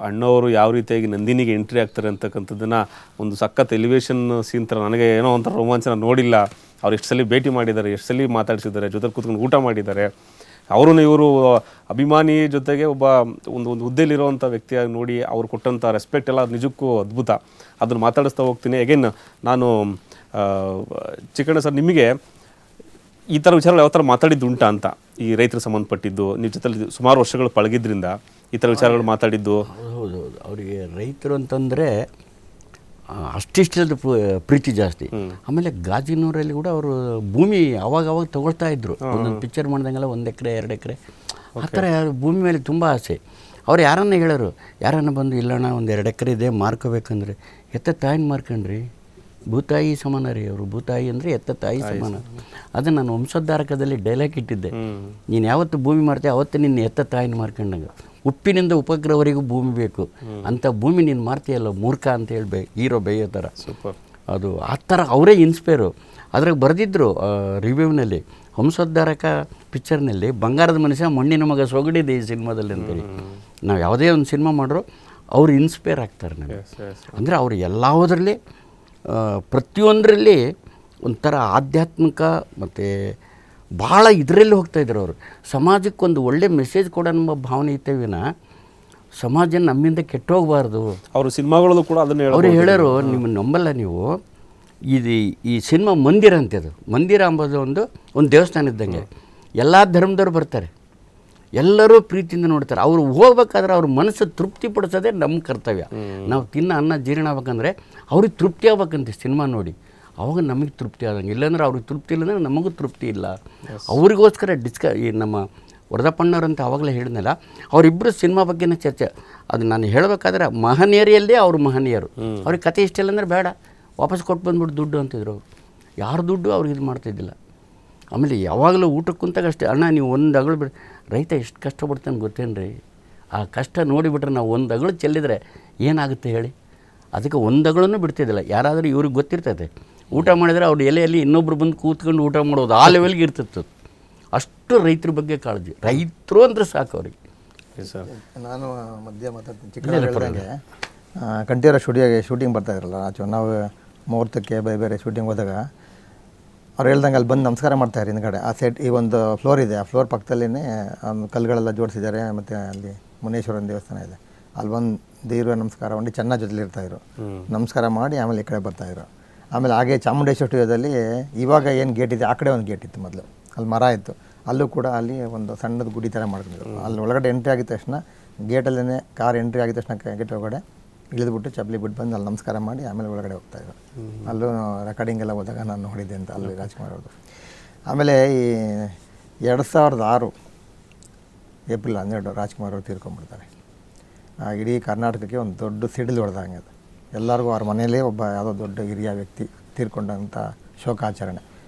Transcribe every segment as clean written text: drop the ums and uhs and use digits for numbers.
ಅಣ್ಣವರು ಯಾವ ರೀತಿಯಾಗಿ ನಂದಿನಿಗೆ ಎಂಟ್ರಿ ಆಗ್ತಾರೆ ಅಂತಕ್ಕಂಥದ್ದನ್ನು ಒಂದು ಸಖತ್ ಎಲಿವೇಶನ್ ಸೀನ್ ಥರ ನನಗೆ ಏನೋ ಒಂಥರ ರೋಮಾಂಚನ. ನೋಡಿಲ್ಲ ಅವ್ರು ಎಷ್ಟು ಸಲ ಭೇಟಿ ಮಾಡಿದ್ದಾರೆ, ಎಷ್ಟು ಸಲ ಮಾತಾಡಿಸಿದ್ದಾರೆ, ಜೊತೆ ಕೂತ್ಕೊಂಡು ಊಟ ಮಾಡಿದ್ದಾರೆ. ಅವರು ಇವರು ಅಭಿಮಾನಿ ಜೊತೆಗೆ ಒಂದು ಹುದ್ದೆಯಲ್ಲಿರುವಂಥ ವ್ಯಕ್ತಿಯಾಗಿ ನೋಡಿ ಅವ್ರು ಕೊಟ್ಟಂಥ ರೆಸ್ಪೆಕ್ಟ್ ಎಲ್ಲ ನಿಜಕ್ಕೂ ಅದ್ಭುತ. ಅದನ್ನು ಮಾತಾಡಿಸ್ತಾ ಹೋಗ್ತೀನಿ. ಅಗೇನ್ ನಾನು ಚಿಕ್ಕಣ್ಣ ಸರ್, ನಿಮಗೆ ಈ ಥರ ವಿಚಾರಗಳು ಯಾವ ಥರ ಮಾತಾಡಿದ್ದು ಉಂಟಾ ಅಂತ, ಈ ರೈತರಿಗೆ ಸಂಬಂಧಪಟ್ಟಿದ್ದು, ನೀವು ಜೊತೆಲಿ ಸುಮಾರು ವರ್ಷಗಳು ಪಳಗಿದ್ರಿಂದ ಈ ಥರ ವಿಚಾರಗಳು ಮಾತಾಡಿದ್ದು? ಹೌದು, ಅವರಿಗೆ ರೈತರು ಅಂತಂದರೆ ಅಷ್ಟಿಷ್ಟದ ಪ್ರೀತಿ ಜಾಸ್ತಿ. ಆಮೇಲೆ ಗಾಜಿನೂರಲ್ಲಿ ಕೂಡ ಅವರು ಭೂಮಿ ಅವಾಗ ತಗೊಳ್ತಾ ಇದ್ರು. ಒಂದೊಂದು ಪಿಕ್ಚರ್ ಮಾಡ್ದಂಗೆಲ್ಲ 1 ಎಕರೆ 2 ಎಕರೆ ಆ ಥರ ಭೂಮಿ ಮೇಲೆ ತುಂಬ ಆಸೆ. ಅವ್ರು ಯಾರನ್ನ ಹೇಳೋರು, ಯಾರನ್ನ ಬಂದು ಇಲ್ಲಣ್ಣ 1-2 ಎಕರೆ ಇದೆ ಮಾರ್ಕೋಬೇಕಂದ್ರೆ, ಎತ್ತ ತಾಯಿನ ಮಾರ್ಕೊಂಡ್ರಿ, ಭೂತಾಯಿ ಸಮಾನ ರೀ ಅವರು. ಭೂತಾಯಿ ಅಂದರೆ ಎತ್ತ ತಾಯಿ ಸಮಾನ. ಅದು ನಾನು ವಂಶೋದ್ಧಾರಕದಲ್ಲಿ ಡೈಲಾಗ್ ಇಟ್ಟಿದ್ದೆ. ನೀನು ಯಾವತ್ತು ಭೂಮಿ ಮಾಡ್ತೀಯ ಅವತ್ತು ನಿನ್ನ ಎತ್ತ ತಾಯಿನ ಮಾರ್ಕೊಂಡಂಗೆ. ಉಪ್ಪಿನಿಂದ ಉಪಗ್ರಹವರೆಗೂ ಭೂಮಿ ಬೇಕು, ಅಂಥ ಭೂಮಿ ನೀನು ಮಾರ್ತೀಯಲ್ಲ ಮೂರ್ಖ ಅಂತ ಹೇಳಿ ಹೀರೋ ಬೇಯೋ ಥರ. ಸೂಪರ್. ಅದು ಆ ಥರ ಅವರೇ ಇನ್ಸ್ಪೈರು. ಅದ್ರಾಗ ಬರೆದಿದ್ರು ರಿವ್ಯೂವ್ನಲ್ಲಿ, ವಂಶೋದ್ಧಾರಕ ಪಿಕ್ಚರ್ನಲ್ಲಿ ಬಂಗಾರದ ಮನುಷ್ಯ ಮಣ್ಣಿನ ಮಗ ಸೊಗಡಿದೆ ಈ ಸಿನಿಮಾದಲ್ಲಿ ಅಂತೇಳಿ. ನಾವು ಯಾವುದೇ ಒಂದು ಸಿನಿಮಾ ಮಾಡ್ರು ಅವ್ರು ಇನ್ಸ್ಪೈರ್ ಆಗ್ತಾರೆ ನನಗೆ. ಅಂದರೆ ಅವರು ಎಲ್ಲದರಲ್ಲಿ ಪ್ರತಿಯೊಂದರಲ್ಲಿ ಒಂಥರ ಆಧ್ಯಾತ್ಮಿಕ ಮತ್ತು ಭಾಳ ಇದರಲ್ಲಿ ಹೋಗ್ತಾಯಿದ್ರು ಅವರು. ಸಮಾಜಕ್ಕೊಂದು ಒಳ್ಳೆ ಮೆಸೇಜ್ ಕೊಡೋ ನಮ್ಮ ಭಾವನೆ ಇತ್ತೇವಿನ ಸಮಾಜ ನಮ್ಮಿಂದ ಕೆಟ್ಟೋಗಬಾರ್ದು. ಅವರು ಸಿನಿಮಾಗಳಲ್ಲೂ ಕೂಡ ಅದನ್ನು ಅವರು ಹೇಳೋರು, ನಿಮ್ಮ ನಂಬಲ್ಲ ನೀವು, ಈ ಸಿನಿಮಾ ಮಂದಿರ ಅಂತಿದು. ಮಂದಿರ ಅಂಬೋದು ಒಂದು ದೇವಸ್ಥಾನ ಇದ್ದಂಗೆ. ಎಲ್ಲ ಧರ್ಮದವ್ರು ಬರ್ತಾರೆ, ಎಲ್ಲರೂ ಪ್ರೀತಿಯಿಂದ ನೋಡ್ತಾರೆ. ಅವರು ಹೋಗ್ಬೇಕಾದ್ರೆ ಅವ್ರ ಮನಸ್ಸು ತೃಪ್ತಿ ಪಡಿಸೋದೇ ನಮ್ಮ ಕರ್ತವ್ಯ. ನಾವು ತಿನ್ನೋ ಅನ್ನ ಜೀರ್ಣ ಆಗ್ಬೇಕಂದ್ರೆ ಅವ್ರಿಗೆ ತೃಪ್ತಿ ಆಗ್ಬೇಕಂತೆ ಸಿನಿಮಾ ನೋಡಿ, ಅವಾಗ ನಮಗೆ ತೃಪ್ತಿ ಆದಂಗೆ. ಇಲ್ಲಾಂದ್ರೆ ಅವ್ರಿಗೆ ತೃಪ್ತಿ ಇಲ್ಲಾಂದ್ರೆ ನಮಗೂ ತೃಪ್ತಿ ಇಲ್ಲ. ಅವ್ರಿಗೋಸ್ಕರ ಈ ನಮ್ಮ ವರದಪ್ಪಣ್ಣವ್ರಂತ ಆವಾಗಲೇ ಹೇಳಿದ್ನಲ್ಲ, ಅವರಿಬ್ಬರು ಸಿನಿಮಾ ಬಗ್ಗೆನೇ ಚರ್ಚೆ. ಅದು ನಾನು ಹೇಳಬೇಕಾದ್ರೆ ಮಹನೀಯರಲ್ಲೇ ಅವ್ರು ಮಹನೀಯರು. ಅವ್ರಿಗೆ ಕತೆ ಇಷ್ಟ ಇಲ್ಲ ಅಂದರೆ ಬೇಡ, ವಾಪಸ್ ಕೊಟ್ಟು ಬಂದ್ಬಿಟ್ಟು ದುಡ್ಡು ಅಂತಿದ್ರು ಅವರು. ಯಾರು ದುಡ್ಡು ಅವ್ರಿಗೆ ಇದು ಮಾಡ್ತಿದ್ದಿಲ್ಲ. ಆಮೇಲೆ ಯಾವಾಗಲೂ ಊಟಕ್ಕೆ ಕುಂತಾಗ ಅಷ್ಟೇ, ಅಣ್ಣ ನೀವು 1 ಅಗಳು ಬಿಡಿ, ರೈತ ಎಷ್ಟು ಕಷ್ಟಪಡ್ತಾನೆ ಗೊತ್ತೇನು ರೀ. ಆ ಕಷ್ಟ ನೋಡಿಬಿಟ್ರೆ ನಾವು 1 ಅಗಳು ಚೆಲ್ಲಿದರೆ ಏನಾಗುತ್ತೆ ಹೇಳಿ. ಅದಕ್ಕೆ 1 ಅಗಳನ್ನು ಬಿಡ್ತಿದ್ದಿಲ್ಲ. ಯಾರಾದರೂ ಇವ್ರಿಗೆ ಗೊತ್ತಿರ್ತೈತೆ, ಊಟ ಮಾಡಿದರೆ ಅವ್ರ ಎಲೆಯಲ್ಲಿ ಇನ್ನೊಬ್ರು ಬಂದು ಕೂತ್ಕೊಂಡು ಊಟ ಮಾಡೋದು ಆ ಲೆವೆಲ್ಗೆ ಇರ್ತಿತ್ತು. ಅಷ್ಟು ರೈತರ ಬಗ್ಗೆ ಕಾಳಜಿ. ರೈತರು ಅಂದರೆ ಸಾಕು ಅವ್ರಿಗೆ. ನಾನು ಮಧ್ಯ ಮಾತಾಡ್ತೀನಿ. ಚಿಕ್ಕದಾಗೆ ಕಂಠೀರವ ಶೂಟಿಂಗ್ ಬರ್ತಾಯಿದ್ರಲ್ಲ, ನಾವು ಮುಹೂರ್ತಕ್ಕೆ ಬೇರೆ ಶೂಟಿಂಗ್ ಹೋದಾಗ ಅವ್ರು ಹೇಳ್ದಂಗೆ ಅಲ್ಲಿ ಬಂದು ನಮಸ್ಕಾರ ಮಾಡ್ತಾಯಿರಿ ಹಿಂದ್ಗಡೆ. ಆ ಸೆಟ್ ಈ ಒಂದು ಫ್ಲೋರ್ ಇದೆ, ಆ ಫ್ಲೋರ್ ಪಕ್ಕದಲ್ಲೇ ಕಲ್ಲುಗಳೆಲ್ಲ ಜೋಡಿಸಿದ್ದಾರೆ. ಮತ್ತು ಅಲ್ಲಿ ಮುನೇಶ್ವರನ ದೇವಸ್ಥಾನ ಇದೆ. ಅಲ್ಲಿ ಬಂದು ದೀರ್ಘ ನಮಸ್ಕಾರ ಮಾಡಿ ಚೆನ್ನಾಗಿ ಜೊತೆಲಿರ್ತಾಯಿದ್ರು. ನಮಸ್ಕಾರ ಮಾಡಿ ಆಮೇಲೆ ಈ ಕಡೆ ಬರ್ತಾಯಿದ್ರು. ಆಮೇಲೆ ಹಾಗೆ ಚಾಮುಂಡೇಶ್ವರಿ ಸ್ಟುಡಿಯೋದಲ್ಲಿ ಇವಾಗ ಏನು ಗೇಟ್ ಇದೆ, ಆ ಕಡೆ ಒಂದು ಗೇಟ್ ಇತ್ತು ಮೊದಲು, ಅಲ್ಲಿ ಮರ ಇತ್ತು. ಅಲ್ಲೂ ಕೂಡ ಅಲ್ಲಿ ಒಂದು ಸಣ್ಣದು ಗುಡಿ ಥರ ಮಾಡ್ಕೊಂಡಿದ್ರು. ಅಲ್ಲಿ ಒಳಗಡೆ ಎಂಟ್ರಿ ಆಗಿದ ತಕ್ಷಣ ಗೇಟಲ್ಲೇ ಕಾರ್ ಎಂಟ್ರಿ ಆಗಿದ ತಕ್ಷಣ ಗೇಟ್ ಒಳಗಡೆ ಇಳಿದ್ಬಿಟ್ಟು ಚಪ್ಪಲಿ ಬಿಟ್ಟು ಬಂದು ಅಲ್ಲಿ ನಮಸ್ಕಾರ ಮಾಡಿ ಆಮೇಲೆ ಒಳಗಡೆ ಹೋಗ್ತಾಯಿದ್ರು. ಅಲ್ಲೂ ರೆಕಾರ್ಡಿಂಗ್ ಎಲ್ಲ ಹೋದಾಗ ನಾನು ನೋಡಿದ್ದೆ ಅಂತ ಅಲ್ಲಿ ರಾಜ್ಕುಮಾರ್ ಅವ್ರದ್ದು. ಆಮೇಲೆ ಈ 2006 ಏಪ್ರಿಲ್ 12 ರಾಜ್ಕುಮಾರ್ ಅವರು ತೀರ್ಕೊಂಡ್ಬಿಡ್ತಾರೆ. ಇಡೀ ಕರ್ನಾಟಕಕ್ಕೆ ಒಂದು ದೊಡ್ಡ ಸಿಡಿಲು ಹೊಡೆದಂಗೆ ಅದು. ಎಲ್ಲರಿಗೂ ಅವ್ರ ಮನೆಯಲ್ಲೇ ಒಬ್ಬ ಯಾವುದೋ ದೊಡ್ಡ ಹಿರಿಯ ವ್ಯಕ್ತಿ ತೀರ್ಕೊಂಡಂಥ ಶೋಕಾಚರಣೆ.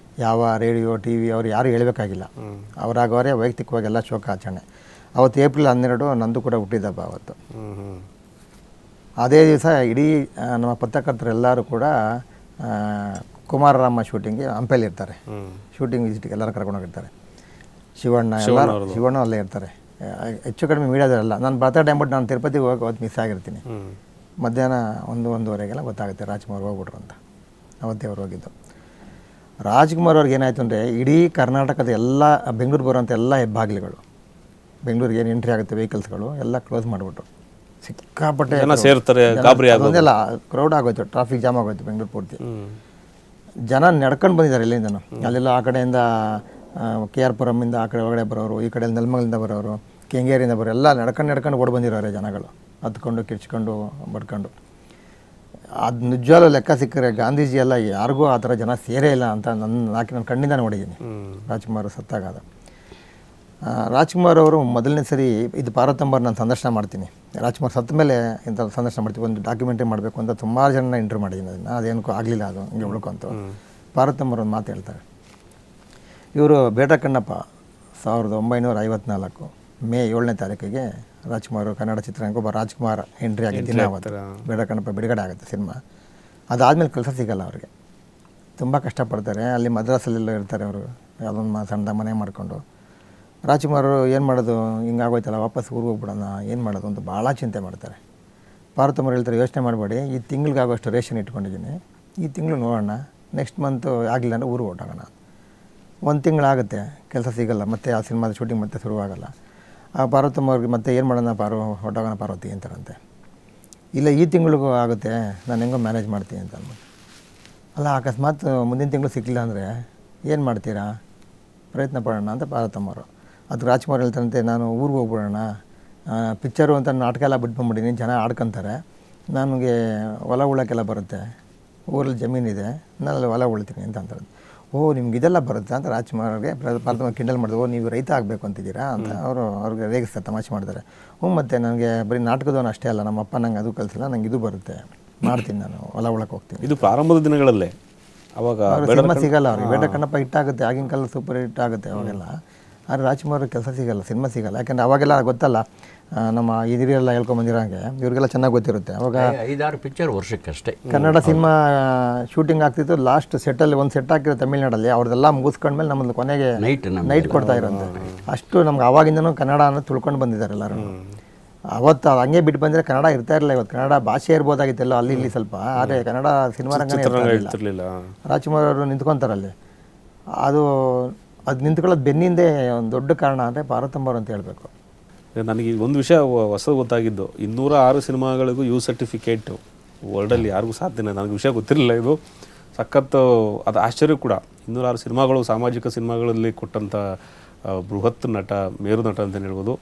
ಯಾವ ರೇಡಿಯೋ ಟಿ ವಿ ಅವ್ರು ಯಾರೂ ಹೇಳಬೇಕಾಗಿಲ್ಲ, ಅವರಾಗವರೇ ವೈಯಕ್ತಿಕವಾಗಿ ಎಲ್ಲ ಶೋಕಾಚರಣೆ. ಅವತ್ತು ಏಪ್ರಿಲ್ 12 ನಂದು ಕೂಡ ಹುಟ್ಟಿದಬ್ಬ ಅವತ್ತು. ಅದೇ ದಿವಸ ಇಡೀ ನಮ್ಮ ಪತ್ರಕರ್ತರೆಲ್ಲರೂ ಕೂಡ ಕುಮಾರರಾಮ ಶೂಟಿಂಗ್ಗೆ ಹಂಪೆಯಲ್ಲಿರ್ತಾರೆ. ಶೂಟಿಂಗ್ ವಿಸಿಟ್ಗೆ ಎಲ್ಲರೂ ಕರ್ಕೊಂಡೋಗಿರ್ತಾರೆ. ಶಿವಣ್ಣ ಅಲ್ಲೇ ಇರ್ತಾರೆ. ಹೆಚ್ಚು ಕಡಿಮೆ ಮೀಡಿಯಾದಲ್ಲ. ನಾನು ಬರ್ತಡೇ ಅಂದ್ಬಿಟ್ಟು ನಾನು ತಿರುಪತಿಗೆ ಹೋಗಿ ಅವತ್ತು ಮಿಸ್ ಆಗಿರ್ತೀನಿ. ಮಧ್ಯಾಹ್ನ 1-1:30 ಗೊತ್ತಾಗುತ್ತೆ ರಾಜ್ಕುಮಾರ್ ಹೋಗ್ಬಿಟ್ರು ಅಂತ. ಅವತ್ತೇ ಅವ್ರು ಹೋಗಿದ್ದು. ರಾಜ್ಕುಮಾರ್ ಅವ್ರಿಗೆ ಏನಾಯಿತು ಅಂದರೆ, ಇಡೀ ಕರ್ನಾಟಕದ ಎಲ್ಲ ಬೆಂಗಳೂರು ಬರುವಂಥ ಎಲ್ಲ ಹೆಬ್ಬಾಗಿಲುಗಳು, ಬೆಂಗಳೂರಿಗೆ ಏನು ಎಂಟ್ರಿ ಆಗುತ್ತೆ ವೆಹಿಕಲ್ಸ್ಗಳು ಎಲ್ಲ ಕ್ಲೋಸ್ ಮಾಡಿಬಿಟ್ರು. ಸಿಕ್ಕಾಪಟ್ಟೆ ಸೇರ್ತಾರೆ, ಅದೊಂದೆಲ್ಲ ಕ್ರೌಡ್ ಆಗೋಯ್ತು, ಟ್ರಾಫಿಕ್ ಜಾಮ್ ಆಗೋಯ್ತು ಬೆಂಗಳೂರು ಪೂರ್ತಿ. ಜನ ನಡ್ಕೊಂಡು ಬಂದಿದ್ದಾರೆ ಎಲ್ಲಿಂದನೂ. ಅಲ್ಲೆಲ್ಲ ಆ ಕಡೆಯಿಂದ KR ಪುರಮಿಂದ ಆ ಕಡೆ ಒಳಗಡೆ ಬರೋರು, ಈ ಕಡೆ ನೆಲಮಂಗಲಿಂದ ಬರೋರು, ಕೆಂಗೇರಿಯಿಂದ ಬರೋರು, ಎಲ್ಲ ನಡ್ಕೊಂಡು ಓಡಿ ಬಂದಿರೋರೆ ಜನಗಳು, ಹತ್ಕೊಂಡು ಕಿರ್ಚ್ಕೊಂಡು ಬಡ್ಕೊಂಡು. ಅದು ನಿಜವಾಗ್ಲೂ ಲೆಕ್ಕ ಸಿಕ್ಕರೆ ಗಾಂಧೀಜಿ ಎಲ್ಲ ಯಾರಿಗೂ ಆ ಥರ ಜನ ಸೇರೇ ಇಲ್ಲ ಅಂತ ನಾನು ಕಣ್ಣಿಂದ ನೋಡಿದ್ದೀನಿ ರಾಜ್ಕುಮಾರ್ ಸತ್ತಾಗ. ಅದು ರಾಜ್ಕುಮಾರ್ ಅವರು ಮೊದಲನೇ ಸರಿ ಇದು ಪಾರ್ವತಂಬರ್ ನಾನು ಸಂದರ್ಶನ ಮಾಡ್ತೀನಿ. ರಾಜ್ಕುಮಾರ್ ಸತ್ತ ಮೇಲೆ ಇಂಥ ಸಂದರ್ಶನ ಮಾಡ್ತೀವಿ, ಒಂದು ಡಾಕ್ಯುಮೆಂಟ್ರಿ ಮಾಡಬೇಕು ಅಂತ ಸುಮಾರು ಜನ ಇಂಟರ್ವ್ಯೂ ಮಾಡಿದ್ದೀನಿ. ಅದನ್ನು ಅದೇನಕ್ಕೂ ಆಗಲಿಲ್ಲ, ಅದು ಹಿಂಗೆ ಉಳ್ಕೊಂತ. ಪಾರ್ವತಂಬರ್ ಒಂದು ಮಾತು ಹೇಳ್ತಾರೆ. ಇವರು ಬೇಟ ಕಣ್ಣಪ್ಪ 1954 ಮೇ 7ನೇ ತಾರೀಕಿಗೆ ರಾಜ್ಕುಮಾರ್ ಕನ್ನಡ ಚಿತ್ರರಂಗಕ್ಕೆ ಒಬ್ಬ ರಾಜ್ಕುಮಾರ್ ಎಂಟ್ರಿ ಆಗಿದ್ದೀನಿ. ಅವತ್ತು ಬೇಡ ಕಣ್ಣಪ್ಪ ಬಿಡುಗಡೆ ಆಗುತ್ತೆ ಸಿನಿಮಾ. ಅದಾದಮೇಲೆ ಕೆಲಸ ಸಿಗೋಲ್ಲ ಅವ್ರಿಗೆ, ತುಂಬ ಕಷ್ಟಪಡ್ತಾರೆ. ಅಲ್ಲಿ ಮದ್ರಾಸಲ್ಲೆಲ್ಲ ಇರ್ತಾರೆ ಅವರು, ಯಾವುದೊಂದು ಸಣ್ಣ ಮನೆ ಮಾಡಿಕೊಂಡು. ರಾಜ್ಕುಮಾರ್ ಏನು ಮಾಡೋದು, ಹಿಂಗಾಗೋಯ್ತಲ್ಲ, ವಾಪಸ್ ಊರಿಗೆ ಹೋಗ್ಬಿಡೋಣ, ಏನು ಮಾಡೋದು ಅಂತ ಭಾಳ ಚಿಂತೆ ಮಾಡ್ತಾರೆ. ಪಾರ್ವತಮ್ಮರು ಹೇಳ್ತಾರೆ, ಯೋಚನೆ ಮಾಡಬೇಡಿ, ಈ ತಿಂಗಳಿಗಾಗೋಷ್ಟು ರೇಷನ್ ಇಟ್ಕೊಂಡಿದ್ದೀನಿ, ಈ ತಿಂಗಳು ನೋಡೋಣ, ನೆಕ್ಸ್ಟ್ ಮಂತು ಆಗಲಿಲ್ಲ ಅಂದರೆ ಊರಿಗೆ ಹೊರಟೋಗೋಣ. 1 ತಿಂಗಳಾಗುತ್ತೆ, ಕೆಲಸ ಸಿಗೋಲ್ಲ, ಮತ್ತು ಆ ಸಿನಿಮಾದ ಶೂಟಿಂಗ್ ಮತ್ತೆ ಶುರುವಾಗಲ್ಲ. ಆ ಪಾರ್ವತಮ್ಮವ್ರಿಗೆ ಮತ್ತೆ ಏನು ಮಾಡೋಣ ಹೊರಟೋಗೋಣ ಪಾರ್ವತಿ ಅಂತಾರಂತೆ. ಇಲ್ಲ, ಈ ತಿಂಗಳಿಗೂ ಆಗುತ್ತೆ, ನಾನು ಹೆಂಗೋ ಮ್ಯಾನೇಜ್ ಮಾಡ್ತೀನಿ ಅಂತ ಅಂದ್ಬಿಟ್ಟು. ಅಲ್ಲ, ಅಕಸ್ಮಾತ್ ಮುಂದಿನ ತಿಂಗಳು ಸಿಕ್ಕಿಲ್ಲ ಅಂದರೆ ಏನು ಮಾಡ್ತೀರಾ, ಪ್ರಯತ್ನ ಪಡೋಣ ಅಂತ ಪಾರ್ವತಮ್ಮವರು. ಅದು ರಾಜ್ಕುಮಾರ್ ಹೇಳ್ತಾರಂತೆ, ನಾನು ಊರಿಗೆ ಹೋಗ್ಬಿಡೋಣ, ಪಿಕ್ಚರು ಅಂತ ನಾಟಕ ಎಲ್ಲ ಬಿಟ್ಕೊಂಡ್ಬಿಟ್ಟಿನಿ, ಜನ ಆಡ್ಕೊತಾರೆ, ನನಗೆ ಹೊಲ ಉಳೋಕ್ಕೆಲ್ಲ ಬರುತ್ತೆ, ಊರಲ್ಲಿ ಜಮೀನಿದೆ, ನಾನು ಅಲ್ಲಿ ಹೊಲ ಉಳ್ತೀನಿ ಅಂತ ಅಂತಾರೆ. ಓ, ನಿಮ್ಗೆ ಇದೆಲ್ಲ ಬರುತ್ತೆ ಅಂತ ರಾಜ್ಕುಮಾರ್ಗೆ ಪಾರ್ವತಮ್ಮ ಕಿಂಡಲ್ ಮಾಡಿದ್ರು. ಓ, ನೀವು ರೈತ ಆಗಬೇಕು ಅಂತಿದ್ದೀರಾ ಅಂತ ಅವ್ರಿಗೆ ರೇಗಿಸ್ತಾರೆ, ತಮಾಷೆ ಮಾಡ್ತಾರೆ. ಮತ್ತು ನನಗೆ ಬರೀ ನಾಟಕದವನು ಅಷ್ಟೇ ಅಲ್ಲ, ನಮ್ಮ ಅಪ್ಪ ನಂಗೆ ಅದು ಕಲಿಸಿಲ್ಲ, ನಂಗೆ ಇದು ಬರುತ್ತೆ, ಮಾಡ್ತೀನಿ, ನಾನು ಹೊಲ ಉಳಕ್ಕೆ ಹೋಗ್ತೀನಿ. ಇದು ಪ್ರಾರಂಭದ ದಿನಗಳಲ್ಲೇ ಅವಾಗ ಸಿನಿಮಾ ಸಿಗಲ್ಲ ಅವ್ರಿಗೆ. ಬೇಡ ಕಣ್ಣಪ್ಪ ಹಿಟ್ಟಾಗುತ್ತೆ, ಆಗಿನ ಕಾಲ ಸೂಪರ್ ಹಿಟ್ ಆಗುತ್ತೆ ಅವಾಗೆಲ್ಲ. ಆದರೆ ರಾಜ್ಕುಮಾರ್ ಕೆಲಸ ಸಿಗಲ್ಲ, ಸಿನಿಮಾ ಸಿಗಲ್ಲ. ಯಾಕೆಂದರೆ ಅವಾಗೆಲ್ಲ ಗೊತ್ತಲ್ಲ, ನಮ್ಮ ಹಿರಿಯರೆಲ್ಲ ಹೇಳ್ಕೊಂಬಂದಿರೋಂಗೆ ಇವ್ರಿಗೆಲ್ಲ ಚೆನ್ನಾಗಿ ಗೊತ್ತಿರುತ್ತೆ. ಅವಾಗ 5-6 ಪಿಕ್ಚರ್ ವರ್ಷಕ್ಕಷ್ಟೇ ಕನ್ನಡ ಸಿನಿಮಾ ಶೂಟಿಂಗ್ ಆಗ್ತಿತ್ತು. ಲಾಸ್ಟ್ ಸೆಟ್ಟಲ್ಲಿ ಒಂದು ಸೆಟ್ ಹಾಕಿರೋ ತಮಿಳ್ನಾಡಲ್ಲಿ, ಅವ್ರದ್ದೆಲ್ಲ ಮುಗಿಸ್ಕೊಂಡ್ಮೇಲೆ ನಮ್ಮಲ್ಲಿ ಕೊನೆಗೆ ನೈಟ್ ಕೊಡ್ತಾ ಇರೋಂತೆ. ಅಷ್ಟು ನಮ್ಗೆ ಆವಾಗಿಂದನೂ ಕನ್ನಡ ಅನ್ನೋದು ತಿಳ್ಕೊಂಡು ಬಂದಿದ್ದಾರೆ ಎಲ್ಲರೂ. ಅವತ್ತು ಹಂಗೆ ಬಿಟ್ಟು ಬಂದರೆ ಕನ್ನಡ ಇರ್ತಾ ಇರಲಿಲ್ಲ. ಇವತ್ತು ಕನ್ನಡ ಭಾಷೆ ಇರ್ಬೋದಾಗಿತ್ತೆಲ್ಲ ಅಲ್ಲಿ ಇಲ್ಲಿ ಸ್ವಲ್ಪ, ಆದರೆ ಕನ್ನಡ ಸಿನಿಮಾ ರಂಗನೇ ಇರ್ತಿರ್ಲಿಲ್ಲ. ರಾಜ್ಕುಮಾರ್ ಅವರು ನಿಂತ್ಕೊತಾರಲ್ಲಿ. ಅದು ನಿಂತ್ಕೊಳ್ಳೋದು ಬೆನ್ನಿಂದೆ ಒಂದು ದೊಡ್ಡ ಕಾರಣ ಅಂದರೆ ಪಾರ್ವತಮ್ಮವ್ರು ಅಂತ ಹೇಳಬೇಕು. ನನಗೆ ಒಂದು ವಿಷಯ ಹೊಸದು ಗೊತ್ತಾಗಿದ್ದು, 206 ಸಿನಿಮಾಗಳಿಗೂ ಯು ಸರ್ಟಿಫಿಕೇಟು ವರ್ಲ್ಡಲ್ಲಿ ಯಾರಿಗೂ ಸಾಧ್ಯನೇ. ನನಗೆ ವಿಷಯ ಗೊತ್ತಿರಲಿಲ್ಲ ಇದು. ಸಖತ್ತು ಅದು ಆಶ್ಚರ್ಯ ಕೂಡ. 206 ಸಿನಿಮಾಗಳು ಸಾಮಾಜಿಕ ಸಿನಿಮಾಗಳಲ್ಲಿ ಕೊಟ್ಟಂಥ ಬೃಹತ್ ನಟ, ಮೇರು ನಟ ಅಂತಲೇ ಹೇಳ್ಬೋದು.